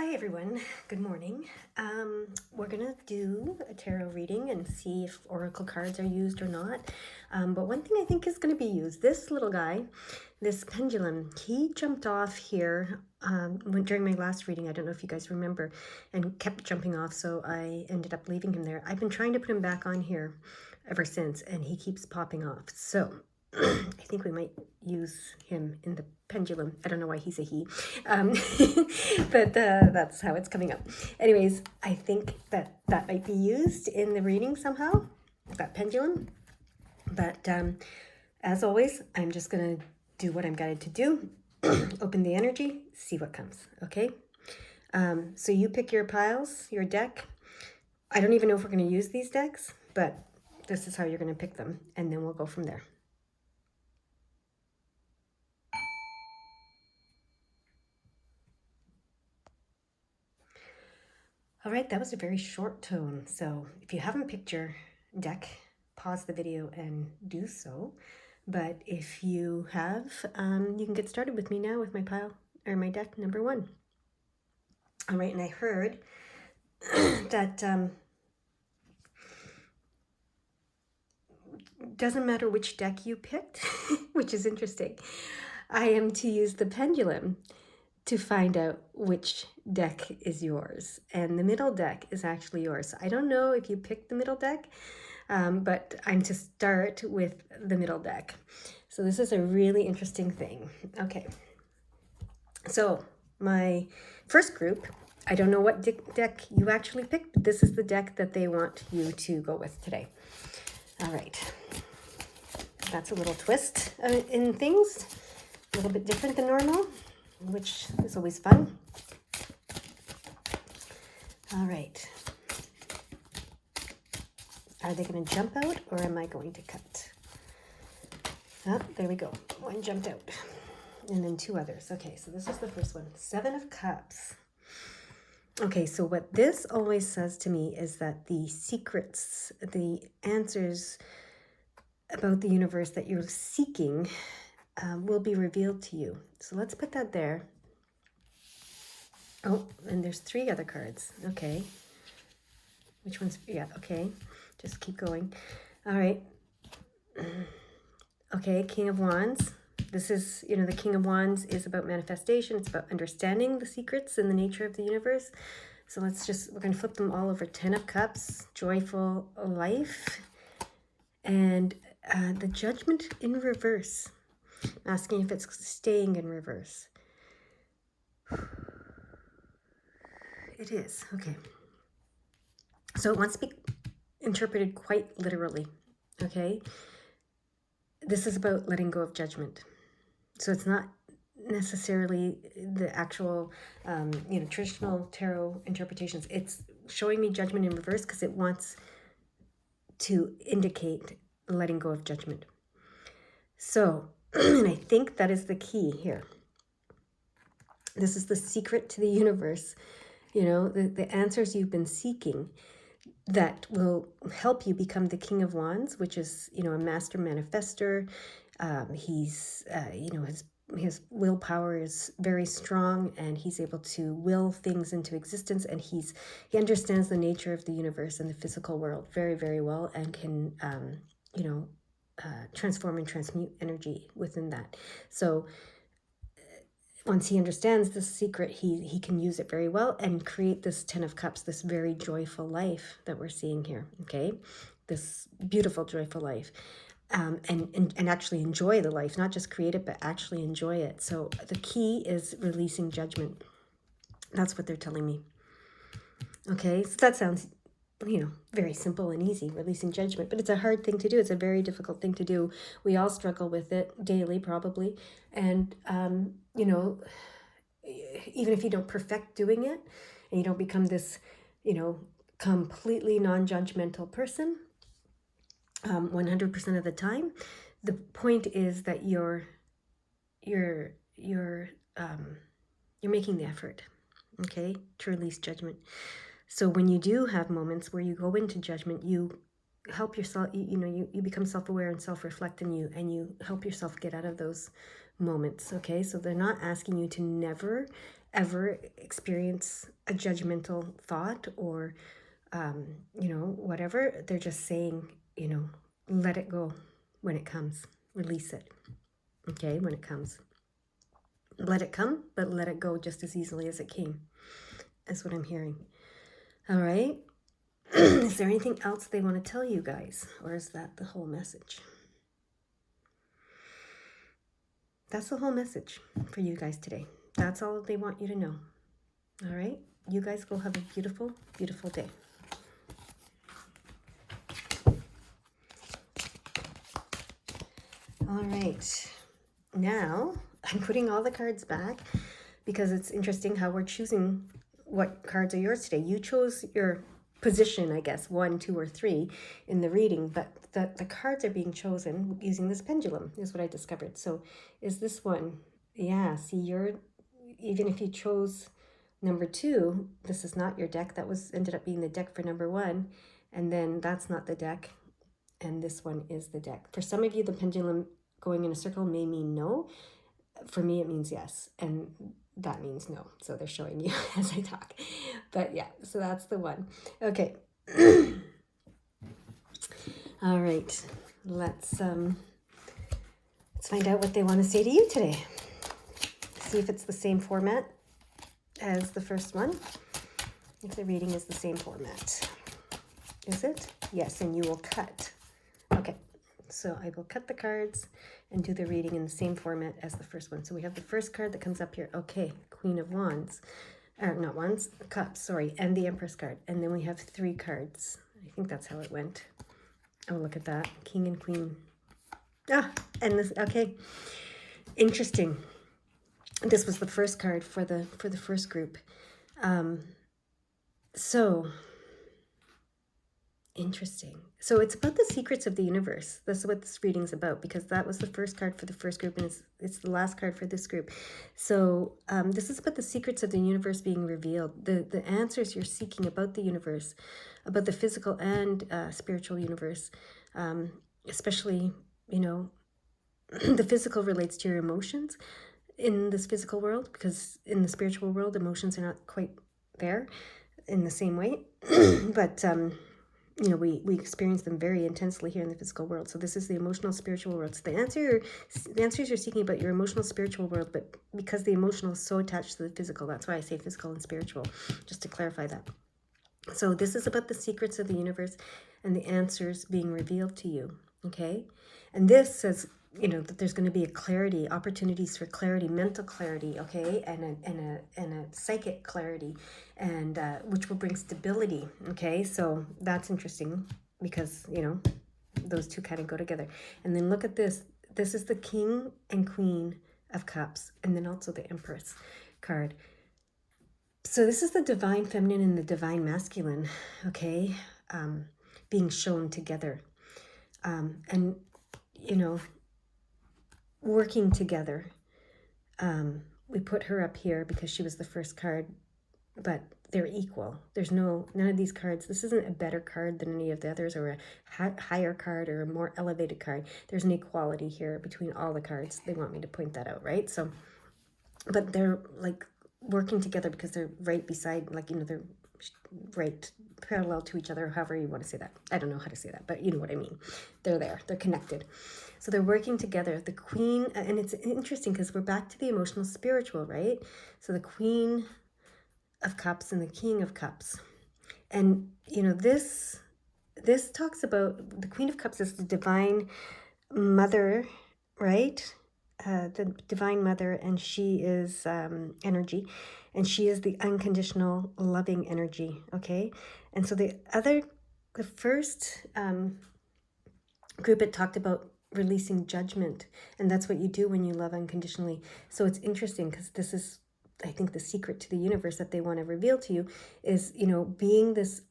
Hi everyone, good morning. We're going to do a tarot reading and see if oracle cards are used or not. But one thing I think is going to be used, this little guy, this pendulum, he jumped off here during my last reading. I don't know if you guys remember, and kept jumping off, so I ended up leaving him there. I've been trying to put him back on here ever since, and he keeps popping off. So I think we might use him in the pendulum. I don't know why he's a he, but that's how it's coming up. Anyways, I think that might be used in the reading somehow, that pendulum. But as always, I'm just going to do what I'm guided to do. Open the energy, see what comes, okay? So you pick your piles, your deck. I don't even know if we're going to use these decks, but this is how you're going to pick them, and then we'll go from there. All right, that was a very short tone. So if you haven't picked your deck, pause the video and do so. But if you have, you can get started with me now with my pile or my deck number 1. All right, and I heard that doesn't matter which deck you picked, which is interesting. I am to use the pendulum to find out which deck is yours. And the middle deck is actually yours. So I don't know if you picked the middle deck, but I'm to start with the middle deck. So this is a really interesting thing. Okay. So my first group, I don't know what deck you actually picked, but this is the deck that they want you to go with today. All right. That's a little twist in things, a little bit different than normal, which is always fun. All right. Are they going to jump out or am I going to cut? Oh, there we go. One jumped out. And then 2 others. Okay, so this is the first one. 7 of Cups. Okay, so what this always says to me is that the secrets, the answers about the universe that you're seeking will be revealed to you. So let's put that there. Oh, and there's 3 other cards. Okay. Which one's, yeah, okay. Just keep going. All right. Okay, King of Wands. This is, the King of Wands is about manifestation. It's about understanding the secrets and the nature of the universe. So we're going to flip them all over. 10 of Cups, joyful life. And the Judgment in reverse. I'm asking if it's staying in reverse. It is, okay. So it wants to be interpreted quite literally, okay? This is about letting go of judgment. So it's not necessarily the actual, traditional tarot interpretations. It's showing me judgment in reverse because it wants to indicate letting go of judgment. So, and I think that is the key here. This is the secret to the universe, the answers you've been seeking that will help you become the King of Wands, which is, a master manifester. He's, his willpower is very strong, and he's able to will things into existence, and he understands the nature of the universe and the physical world very, very well, and can, transform and transmute energy within that. So once he understands this secret, he can use it very well and create this 10 of Cups, this very joyful life that we're seeing here, okay? This beautiful, joyful life. And actually enjoy the life, not just create it, but actually enjoy it. So the key is releasing judgment. That's what they're telling me. Okay, so that sounds, very simple and easy, releasing judgment, but it's a hard thing to do. It's a very difficult thing to do. We all struggle with it daily, probably. And, even if you don't perfect doing it and you don't become this, completely non-judgmental person, 100% of the time, the point is that you're making the effort, okay, to release judgment. So when you do have moments where you go into judgment, you help yourself, you become self-aware and self-reflect, and you help yourself get out of those moments. Okay, so they're not asking you to never ever experience a judgmental thought or whatever. They're just saying, let it go when it comes, release it. Okay, when it comes, let it come, but let it go just as easily as it came. That's what I'm hearing. All right. Is there anything else they want to tell you guys, or is that the whole message? That's the whole message for you guys today. That's all they want you to know. All right. You guys go have a beautiful, beautiful day. All right. Now I'm putting all the cards back because it's interesting how we're choosing what cards are yours today. You chose your position, I guess, 1, 2, or 3 in the reading, but the cards are being chosen using this pendulum, is what I discovered. So is this one? Yeah, see, even if you chose number 2, this is not your deck. That ended up being the deck for number 1, and then that's not the deck, and this one is the deck. For some of you, the pendulum going in a circle may mean no. For me, it means yes, and that means no. So they're showing you as I talk. But yeah, so that's the one. Okay. All right. Let's find out what they want to say to you today. See if it's the same format as the first one. If the reading is the same format. Is it? Yes, and you will cut. Okay. So I will cut the cards and do the reading in the same format as the first one. So we have the first card that comes up here. Okay, Queen of Wands. Not Wands, Cups, sorry, and the Empress card. And then we have 3 cards. I think that's how it went. Oh, look at that. King and Queen. And this, okay. Interesting. This was the first card for the first group. So interesting. So it's about the secrets of the universe. That's what this reading's about, because that was the first card for the first group, and it's the last card for this group. So this is about the secrets of the universe being revealed, the answers you're seeking about the universe, about the physical and spiritual universe, especially, the physical relates to your emotions in this physical world, because in the spiritual world, emotions are not quite there in the same way. But we experience them very intensely here in the physical world. So this is the emotional spiritual world. So the answers you're seeking about your emotional spiritual world, but because the emotional is so attached to the physical, that's why I say physical and spiritual, just to clarify that. So this is about the secrets of the universe and the answers being revealed to you, okay? And this says, that there's going to be a clarity, opportunities for clarity, mental clarity, okay, and a psychic clarity, and which will bring stability, okay? So that's interesting because, those two kind of go together. And then look at this. This is the King and Queen of Cups, and then also the Empress card. So this is the divine feminine and the divine masculine, okay, being shown together. And, working together. We put her up here because she was the first card, but they're equal. There's none of these cards. This isn't a better card than any of the others, or a higher card or a more elevated card. There's an equality here between all the cards. They want me to point that out, right? So, but they're like working together because they're right beside, they're right parallel to each other, however you want to say that. I don't know how to say that, but you know what I mean. They're there. They're connected. So they're working together. The Queen, and it's interesting because we're back to the emotional spiritual, right? So the Queen of Cups and the King of Cups. And, this talks about the Queen of Cups is the divine mother, right? The divine mother, and she is energy, and she is the unconditional loving energy, okay? And so the first group, it talked about releasing judgment, and that's what you do when you love unconditionally. So it's interesting because this is, I think, the secret to the universe that they want to reveal to you is, being this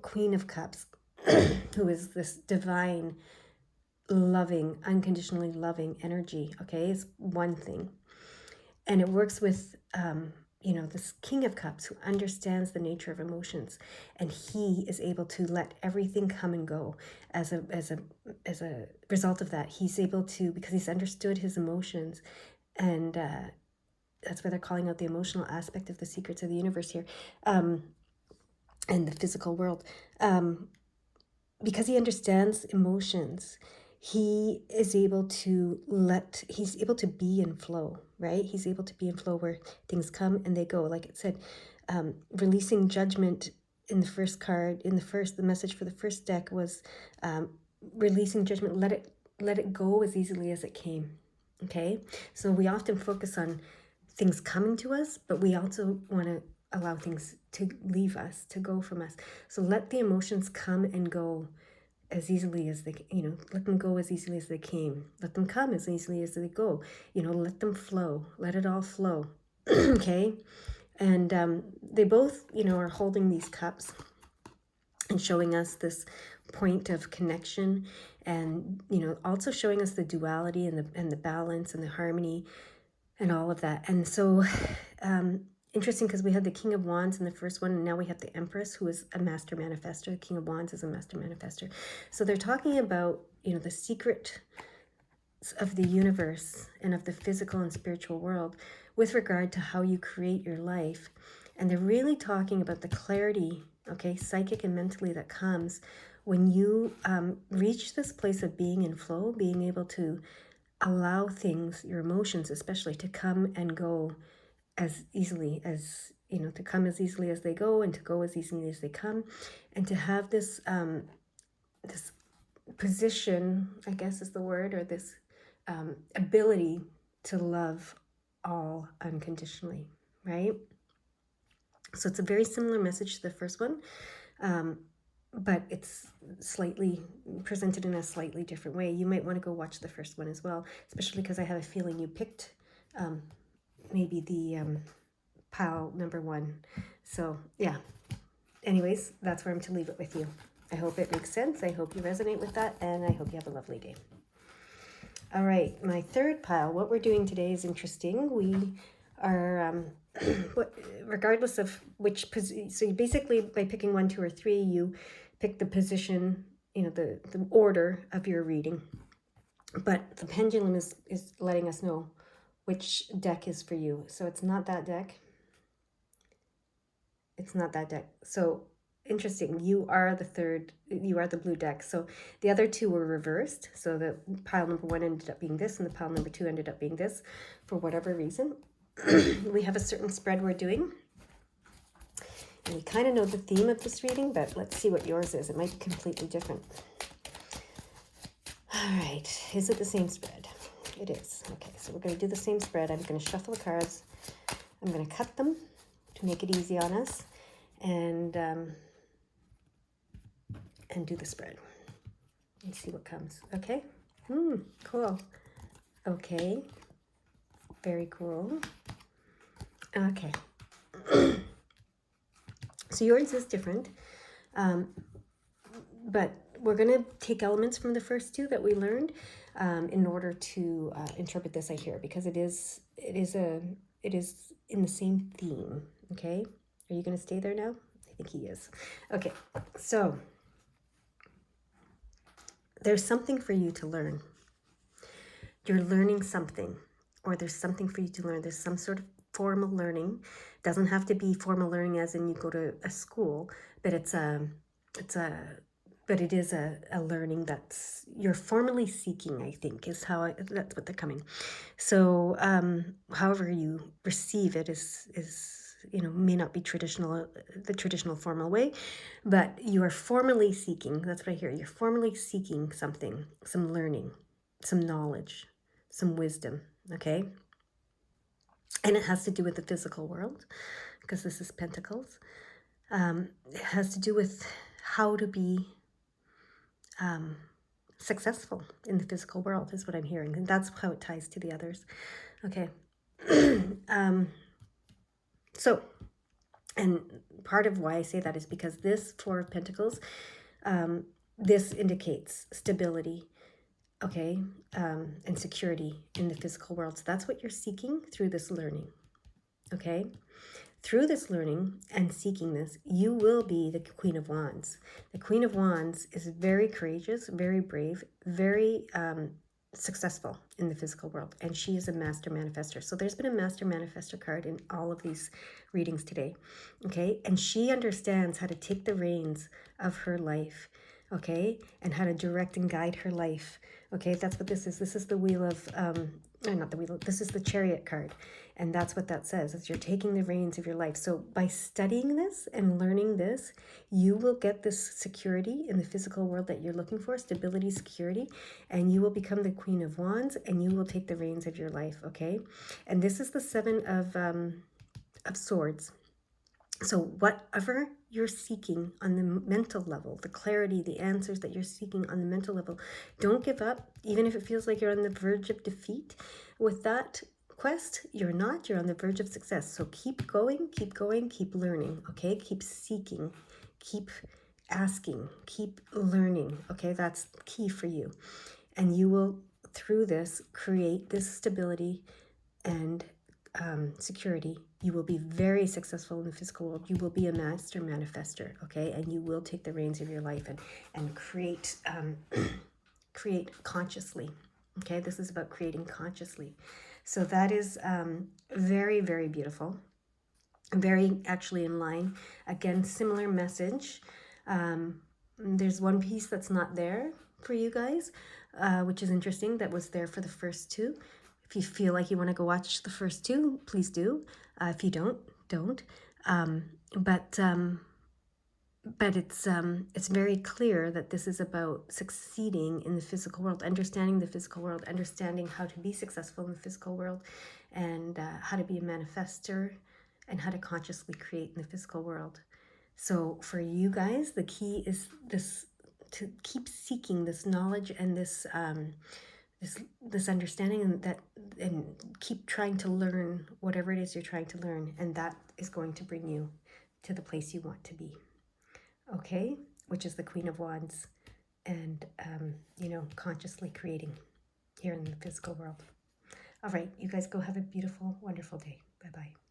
Queen of Cups, who is this divine, loving, unconditionally loving energy, okay? It's one thing. And it works with this King of Cups who understands the nature of emotions, and he is able to let everything come and go as a result of that. He's able to, because he's understood his emotions, and that's why they're calling out the emotional aspect of the secrets of the universe here, and the physical world. Because he understands emotions, he's able to be in flow, right? He's able to be in flow where things come and they go. Like it said, releasing judgment in the first card, the message for the first deck was releasing judgment, let it go as easily as it came. Okay? So we often focus on things coming to us, but we also want to allow things to leave us, to go from us. So let the emotions come and go as easily as they, let them go as easily as they came. Let them come as easily as they go. Let them flow. Let it all flow. Okay? And they both, are holding these cups and showing us this point of connection, and, also showing us the duality and the balance and the harmony and all of that. And so interesting, because we had the King of Wands in the first one, and now we have the Empress, who is a master manifester. The King of Wands is a master manifester. So they're talking about, the secret of the universe and of the physical and spiritual world with regard to how you create your life. And they're really talking about the clarity, okay, psychic and mentally, that comes when you reach this place of being in flow, being able to allow things, your emotions especially, to come and go as easily as, to come as easily as they go, and to go as easily as they come, and to have this this position, I guess is the word, or this ability to love all unconditionally, right? So it's a very similar message to the first one, but it's slightly presented in a slightly different way. You might want to go watch the first one as well, especially because I have a feeling you picked maybe the pile number 1. So yeah, anyways, that's where I'm to leave it with you. I hope it makes sense. I hope you resonate with that, and I hope you have a lovely day. All right, my third pile, what we're doing today is interesting. We are, regardless of which position, so you basically, by picking 1, 2, or 3, you pick the position, the order of your reading. But the pendulum is letting us know which deck is for you. So it's not that deck. It's not that deck. So interesting. You are the blue deck. So the other 2 were reversed. So the pile number 1 ended up being this, and the pile number 2 ended up being this, for whatever reason. We have a certain spread we're doing. And we kind of know the theme of this reading, but let's see what yours is. It might be completely different. All right. Is it the same spread? It is. Okay, so we're going to do the same spread. I'm going to shuffle the cards. I'm going to cut them to make it easy on us, and do the spread and see what comes. Okay. Cool. Okay. Very cool. Okay. So yours is different, but we're going to take elements from the first 2 that we learned in order to interpret this, I hear, because it is in the same theme. Okay, are you going to stay there now? I think he is. Okay, so there's something for you to learn. You're learning something, or there's something for you to learn. There's some sort of formal learning. It doesn't have to be formal learning as in you go to a school, but it is a learning that's you're formally seeking, I think, is that's what they're coming. So however you receive it is may not be the traditional formal way, but you are formally seeking. That's what I hear. You're formally seeking something, some learning, some knowledge, some wisdom. Okay. And it has to do with the physical world, because this is Pentacles. It has to do with how to be successful in the physical world, is what I'm hearing. And that's how it ties to the others. Okay. So, and part of why I say that is because this 4 of Pentacles, this indicates stability, okay, and security in the physical world. So that's what you're seeking through this learning. okay? Through this learning and seeking this, you will be the Queen of Wands. The Queen of Wands is very courageous, very brave, very successful in the physical world, and she is a master manifester. So there's been a master manifester card in all of these readings today, okay? And she understands how to take the reins of her life, okay? And how to direct and guide her life, okay? That's what this is. This is the wheel of, not the wheel, this is the Chariot card. And that's what that says, is you're taking the reins of your life. So by studying this and learning this, you will get this security in the physical world that you're looking for, stability, security, and you will become the Queen of Wands, and you will take the reins of your life, okay? And this is the Seven of Swords. So whatever you're seeking on the mental level, the clarity, the answers that you're seeking on the mental level, don't give up, even if it feels like you're on the verge of defeat. With that quest, you're not, you're on the verge of success. So keep going, keep learning, okay? Keep seeking, keep asking, keep learning, okay? That's key for you. And you will, through this, create this stability and security. You will be very successful in the physical world. You will be a master manifester, okay? And you will take the reins of your life and create create consciously, okay? This is about creating consciously. So that is very, very beautiful. Very actually in line. Again, similar message. There's one piece that's not there for you guys, which is interesting. That was there for the first two. If you feel like you want to go watch the first two, please do. If you don't. But it's very clear that this is about succeeding in the physical world, understanding the physical world, understanding how to be successful in the physical world, and how to be a manifester, and how to consciously create in the physical world. So for you guys, the key is this: to keep seeking this knowledge and this this understanding, and keep trying to learn whatever it is you're trying to learn, and that is going to bring you to the place you want to be. Okay, which is the Queen of Wands, and consciously creating here in the physical world. All right, you guys go have a beautiful, wonderful day. Bye-bye.